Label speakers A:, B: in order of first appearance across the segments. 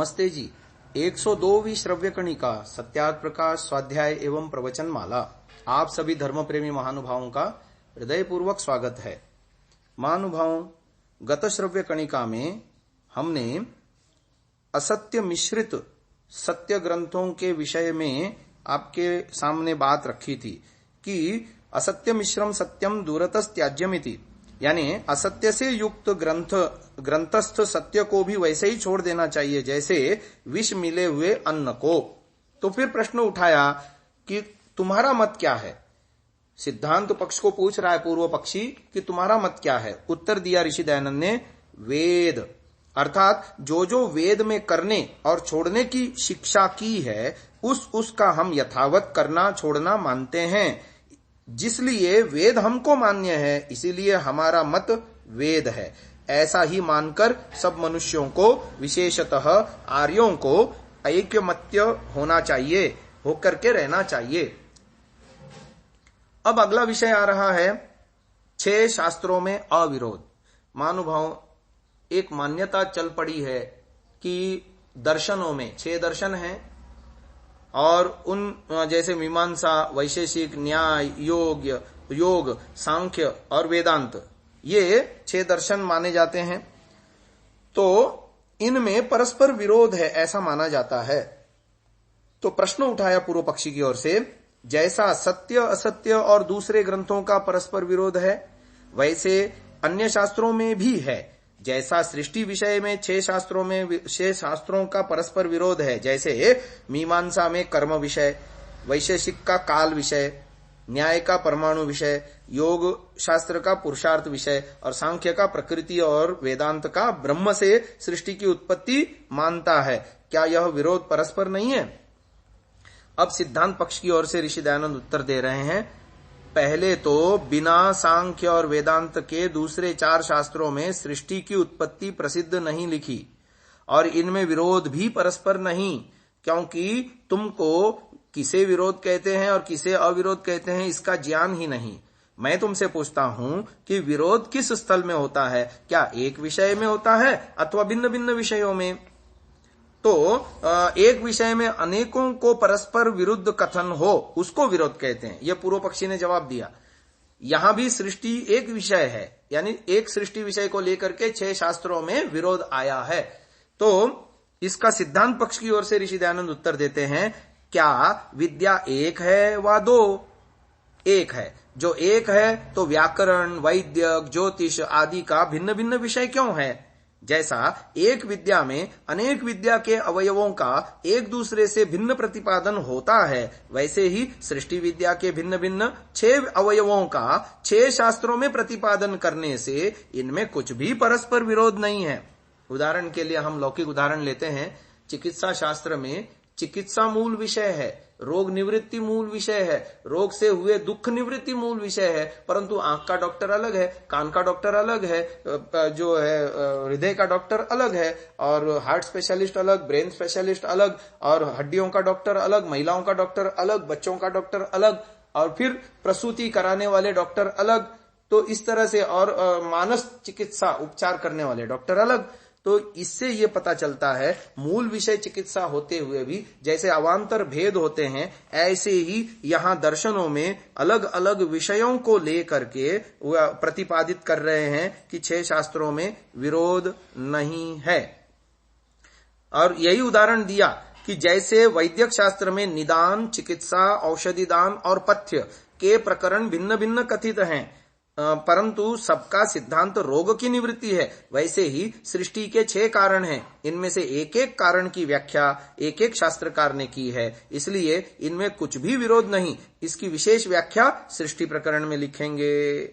A: नमस्ते जी। 102वीं श्रव्य कणिका सत्यार्थ प्रकाश स्वाध्याय एवं प्रवचन माला आप सभी धर्म प्रेमी महानुभावों का हृदयपूर्वक स्वागत है। महानुभावों, गत श्रव्य कणिका में हमने असत्य मिश्रित सत्य ग्रंथों के विषय में आपके सामने बात रखी थी कि असत्य मिश्रम सत्यम दूरतस्त्याज्यमिति, यानी असत्य से युक्त ग्रंथस्थ सत्य को भी वैसे ही छोड़ देना चाहिए जैसे विष मिले हुए अन्न को। तो फिर प्रश्न उठाया कि तुम्हारा मत क्या है। सिद्धांत पक्ष को पूछ रहा है पूर्व पक्षी कि तुम्हारा मत क्या है। उत्तर दिया ऋषि दयानंद ने, वेद अर्थात जो जो वेद में करने और छोड़ने की शिक्षा की है उसका हम यथावत करना छोड़ना मानते हैं। जिसलिए वेद हमको मान्य है, इसीलिए हमारा मत वेद है। ऐसा ही मानकर सब मनुष्यों को, विशेषतः आर्यों को ऐक्यमत्य होना चाहिए, होकर के रहना चाहिए। अब अगला विषय आ रहा है 6 शास्त्रों में अविरोध। महानुभाव, एक मान्यता चल पड़ी है कि दर्शनों में 6 दर्शन हैं और उन जैसे मीमांसा, वैशेषिक, न्याय, योग, सांख्य और वेदांत, ये 6 दर्शन माने जाते हैं। तो इनमें परस्पर विरोध है ऐसा माना जाता है। तो प्रश्न उठाया पूर्व पक्षी की ओर से, जैसा सत्य असत्य और दूसरे ग्रंथों का परस्पर विरोध है वैसे अन्य शास्त्रों में भी है। जैसा सृष्टि विषय में 6 शास्त्रों का परस्पर विरोध है, जैसे मीमांसा में कर्म विषय, वैशेषिक का काल विषय, न्याय का परमाणु विषय, योग शास्त्र का पुरुषार्थ विषय और सांख्य का प्रकृति और वेदांत का ब्रह्म से सृष्टि की उत्पत्ति मानता है। क्या यह विरोध परस्पर नहीं है? अब सिद्धांत पक्ष की ओर से ऋषि दयानंद उत्तर दे रहे हैं। पहले तो बिना सांख्य और वेदांत के दूसरे 4 शास्त्रों में सृष्टि की उत्पत्ति प्रसिद्ध नहीं लिखी और इनमें विरोध भी परस्पर नहीं, क्योंकि तुमको किसे विरोध कहते हैं और किसे अविरोध कहते हैं इसका ज्ञान ही नहीं। मैं तुमसे पूछता हूं कि विरोध किस स्थल में होता है? क्या एक विषय में होता है अथवा भिन्न भिन्न विषयों में? तो एक विषय में अनेकों को परस्पर विरुद्ध कथन हो उसको विरोध कहते हैं, यह पूर्व पक्षी ने जवाब दिया। यहां भी सृष्टि एक विषय है, यानी एक सृष्टि विषय को लेकर के 6 शास्त्रों में विरोध आया है। तो इसका सिद्धांत पक्ष की ओर से ऋषि दयानंद उत्तर देते हैं, क्या विद्या एक है व 2? एक है। जो एक है तो व्याकरण, वैद्य, ज्योतिष आदि का भिन्न भिन्न विषय क्यों है? जैसा एक विद्या में अनेक विद्या के अवयवों का एक दूसरे से भिन्न प्रतिपादन होता है, वैसे ही सृष्टि विद्या के भिन्न भिन्न 6 अवयवों का 6 शास्त्रों में प्रतिपादन करने से इनमें कुछ भी परस्पर विरोध नहीं है। उदाहरण के लिए हम लौकिक उदाहरण लेते हैं। चिकित्सा शास्त्र में चिकित्सा मूल विषय है, रोग निवृत्ति मूल विषय है, रोग से हुए दुख निवृत्ति मूल विषय है, परंतु आंख का डॉक्टर अलग है, कान का डॉक्टर अलग है, जो है हृदय का डॉक्टर अलग है, और हार्ट स्पेशलिस्ट अलग, ब्रेन स्पेशलिस्ट अलग, और हड्डियों का डॉक्टर अलग, महिलाओं का डॉक्टर अलग, बच्चों का डॉक्टर अलग, और फिर प्रसूति कराने वाले डॉक्टर अलग। तो इस तरह से, और मानस चिकित्सा उपचार करने वाले डॉक्टर अलग। तो इससे ये पता चलता है मूल विषय चिकित्सा होते हुए भी जैसे अवांतर भेद होते हैं, ऐसे ही यहाँ दर्शनों में अलग अलग विषयों को लेकर के प्रतिपादित कर रहे हैं कि 6 शास्त्रों में विरोध नहीं है। और यही उदाहरण दिया कि जैसे वैद्यक शास्त्र में निदान, चिकित्सा, औषधि दान और पथ्य के प्रकरण भिन्न भिन्न कथित हैं, परंतु सबका सिद्धांत रोग की निवृत्ति है, वैसे ही सृष्टि के 6 कारण हैं, इनमें से एक एक कारण की व्याख्या एक एक शास्त्रकार ने की है, इसलिए इनमें कुछ भी विरोध नहीं। इसकी विशेष व्याख्या सृष्टि प्रकरण में लिखेंगे।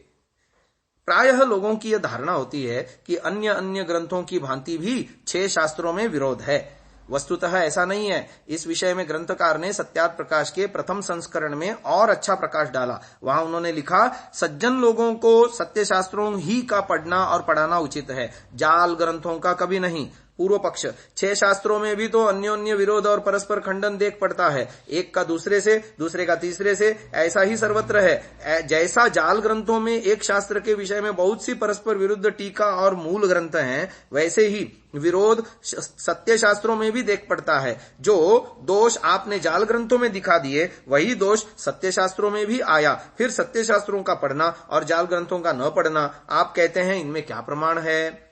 A: प्रायः लोगों की यह धारणा होती है कि अन्य अन्य ग्रंथों की भांति भी 6 शास्त्रों में विरोध है। वस्तुतः ऐसा नहीं है। इस विषय में ग्रंथकार ने सत्यार्थ प्रकाश के प्रथम संस्करण में और अच्छा प्रकाश डाला। वहां उन्होंने लिखा, सज्जन लोगों को सत्य शास्त्रों ही का पढ़ना और पढ़ाना उचित है, जाल ग्रंथों का कभी नहीं। पूर्व पक्ष, 6 शास्त्रों में भी तो अन्योन्य विरोध और परस्पर खंडन देख पड़ता है, एक का दूसरे से, दूसरे का तीसरे से, ऐसा ही सर्वत्र है। जैसा जाल ग्रंथों में एक शास्त्र के विषय में बहुत सी परस्पर विरुद्ध टीका और मूल ग्रंथ हैं, वैसे ही विरोध सत्य शास्त्रों में भी देख पड़ता है। जो दोष आपने जाल ग्रंथों में दिखा दिए, वही दोष सत्य शास्त्रों में भी आया। फिर सत्य शास्त्रों का पढ़ना और जाल ग्रंथों का न पढ़ना, आप कहते हैं इनमें क्या प्रमाण है?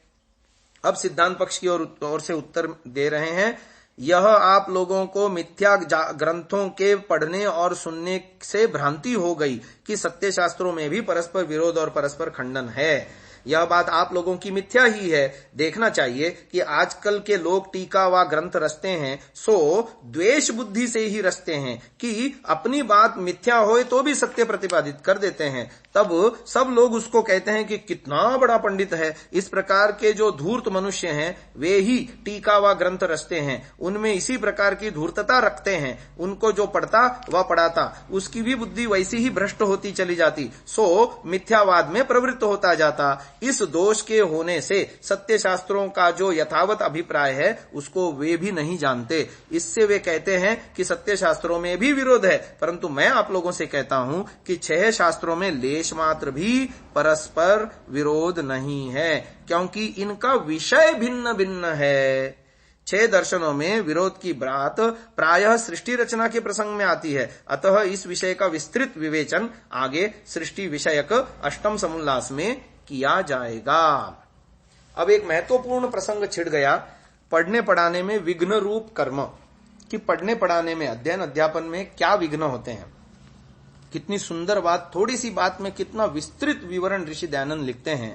A: अब सिद्धांत पक्ष की ओर से उत्तर दे रहे हैं। यह आप लोगों को मिथ्या ग्रंथों के पढ़ने और सुनने से भ्रांति हो गई कि सत्य शास्त्रों में भी परस्पर विरोध और परस्पर खंडन है। यह बात आप लोगों की मिथ्या ही है। देखना चाहिए कि आजकल के लोग टीका व ग्रंथ रचते हैं सो द्वेष बुद्धि से ही रचते हैं कि अपनी बात मिथ्या होए तो भी सत्य प्रतिपादित कर देते हैं। तब सब लोग उसको कहते हैं कि कितना बड़ा पंडित है। इस प्रकार के जो धूर्त मनुष्य हैं वे ही टीका व ग्रंथ रचते हैं, उनमें इसी प्रकार की धूर्तता रखते हैं। उनको जो पढ़ता व पढ़ाता उसकी भी बुद्धि वैसी ही भ्रष्ट होती चली जाती, सो मिथ्यावाद में प्रवृत्त होता जाता। इस दोष के होने से सत्य शास्त्रों का जो यथावत अभिप्राय है उसको वे भी नहीं जानते। इससे वे कहते हैं कि सत्य शास्त्रों में भी विरोध है, परंतु मैं आप लोगों से कहता हूं कि 6 शास्त्रों में लेश मात्र भी परस्पर विरोध नहीं है, क्योंकि इनका विषय भिन्न भिन्न है। 6 दर्शनों में विरोध की बात प्रायः सृष्टि रचना के प्रसंग में आती है। अतः इस विषय का विस्तृत विवेचन आगे सृष्टि विषयक अष्टम समुल्लास में किया जाएगा। अब एक महत्वपूर्ण प्रसंग छिड़ गया, पढ़ने पढ़ाने में विघ्न रूप कर्म, कि पढ़ने पढ़ाने में, अध्ययन अध्यापन में क्या विघ्न होते हैं। कितनी सुंदर बात, थोड़ी सी बात में कितना विस्तृत विवरण ऋषि दयानंद लिखते हैं।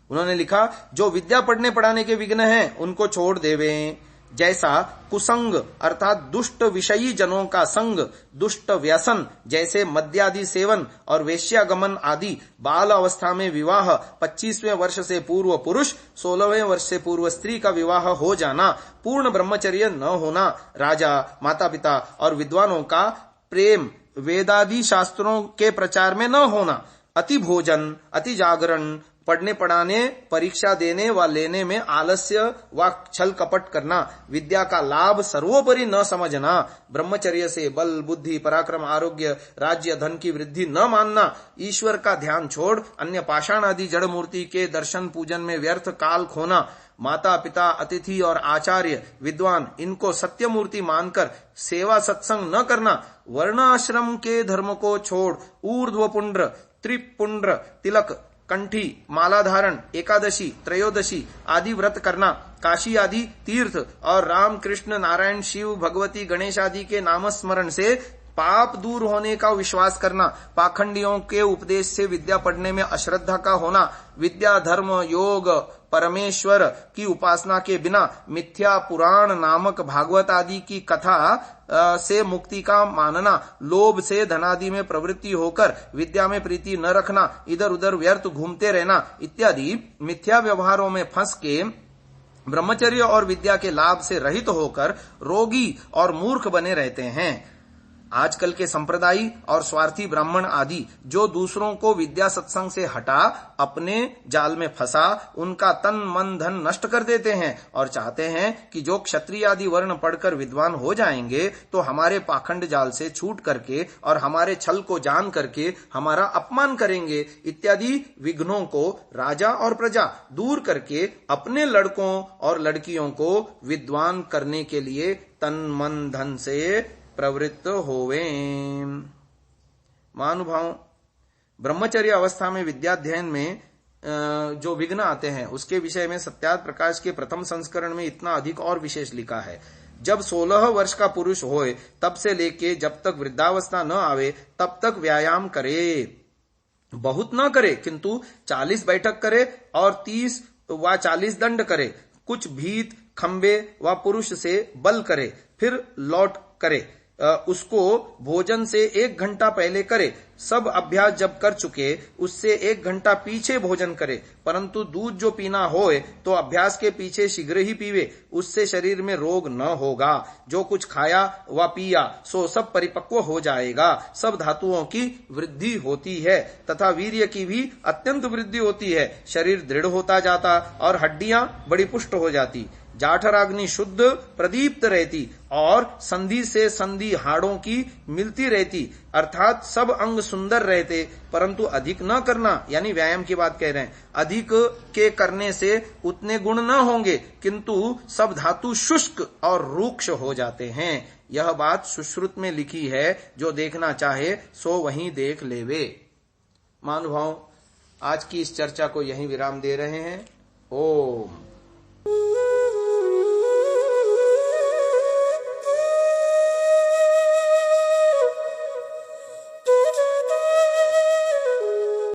A: उन्होंने लिखा, जो विद्या पढ़ने पढ़ाने के विघ्न हैं उनको छोड़ देवें। जैसा कुसंग अर्थात दुष्ट विषयी जनों का संग, दुष्ट व्यसन जैसे मद्यादि सेवन और वेश्यागमन आदि, बाल अवस्था में विवाह, 25वें वर्ष से पूर्व पुरुष, 16वें वर्ष से पूर्व स्त्री का विवाह हो जाना, पूर्ण ब्रह्मचर्य न होना, राजा, माता पिता और विद्वानों का प्रेम, वेदादि शास्त्रों के प्रचार में न होना, अति भोजन, अति जागरण, पढ़ने पढ़ाने, परीक्षा देने व लेने में आलस्य व छल कपट करना, विद्या का लाभ सर्वोपरि न समझना, ब्रह्मचर्य से बल, बुद्धि, पराक्रम, आरोग्य, राज्य, धन की वृद्धि न मानना, ईश्वर का ध्यान छोड़ अन्य पाषाण आदि जड़ मूर्ति के दर्शन पूजन में व्यर्थ काल खोना, माता पिता, अतिथि और आचार्य, विद्वान इनको सत्य मूर्ति मानकर सेवा सत्संग न करना, वर्णाश्रम के धर्म को छोड़ ऊर्ध्व पुंड्र, त्रिपुंड्र, तिलक, कंठी, माला धारण, एकादशी, त्रयोदशी आदि व्रत करना, काशी आदि तीर्थ और राम, कृष्ण, नारायण, शिव, भगवती, गणेश आदि के नामस्मरण से पाप दूर होने का विश्वास करना, पाखंडियों के उपदेश से विद्या पढ़ने में अश्रद्धा का होना, विद्या, धर्म, योग, परमेश्वर की उपासना के बिना मिथ्या पुराण नामक भागवत आदि की कथा से मुक्ति का मानना, लोभ से धनादि में प्रवृत्ति होकर विद्या में प्रीति न रखना, इधर उधर व्यर्थ घूमते रहना इत्यादि मिथ्या व्यवहारों में फंस के ब्रह्मचर्य और विद्या के लाभ से रहित होकर रोगी और मूर्ख बने रहते हैं। आजकल के संप्रदायी और स्वार्थी ब्राह्मण आदि जो दूसरों को विद्या सत्संग से हटा अपने जाल में फंसा उनका तन मन धन नष्ट कर देते हैं और चाहते हैं कि जो क्षत्रिय आदि वर्ण पढ़कर विद्वान हो जाएंगे तो हमारे पाखंड जाल से छूट करके और हमारे छल को जान करके हमारा अपमान करेंगे इत्यादि विघ्नों को राजा और प्रजा दूर करके अपने लड़कों और लड़कियों को विद्वान करने के लिए तन मन धन से प्रवृत्त होवे। महानुभाव, ब्रह्मचर्य अवस्था में विद्याध्ययन में जो विघ्न आते हैं उसके विषय में सत्यार्थ प्रकाश के प्रथम संस्करण में इतना अधिक और विशेष लिखा है। जब 16 वर्ष का पुरुष होए तब से लेके जब तक वृद्धावस्था न आवे तब तक व्यायाम करे, बहुत न करे किंतु 40 बैठक करे और 30 व 40 दंड करे, कुछ भीत खंबे व पुरुष से बल करे, फिर लौट करे, उसको भोजन से 1 घंटा पहले करे, सब अभ्यास जब कर चुके उससे 1 घंटा पीछे भोजन करे, परंतु दूध जो पीना होए तो अभ्यास के पीछे शीघ्र ही पीवे, उससे शरीर में रोग न होगा। जो कुछ खाया व पिया सो सब परिपक्व हो जाएगा, सब धातुओं की वृद्धि होती है तथा वीर्य की भी अत्यंत वृद्धि होती है, शरीर दृढ़ होता जाता और हड्डियां बड़ी पुष्ट हो जाती। जाठराग्नि शुद्ध प्रदीप्त रहती और संधि से संधि हाड़ों की मिलती रहती, अर्थात सब अंग सुंदर रहते, परंतु अधिक न करना, यानी व्यायाम की बात कह रहे हैं। अधिक के करने से उतने गुण न होंगे, किंतु सब धातु शुष्क और रूक्ष हो जाते हैं। यह बात सुश्रुत में लिखी है, जो देखना चाहे सो वहीं देख लेवे। महानुभाव, आज की इस चर्चा को यहीं विराम दे रहे हैं। ओम।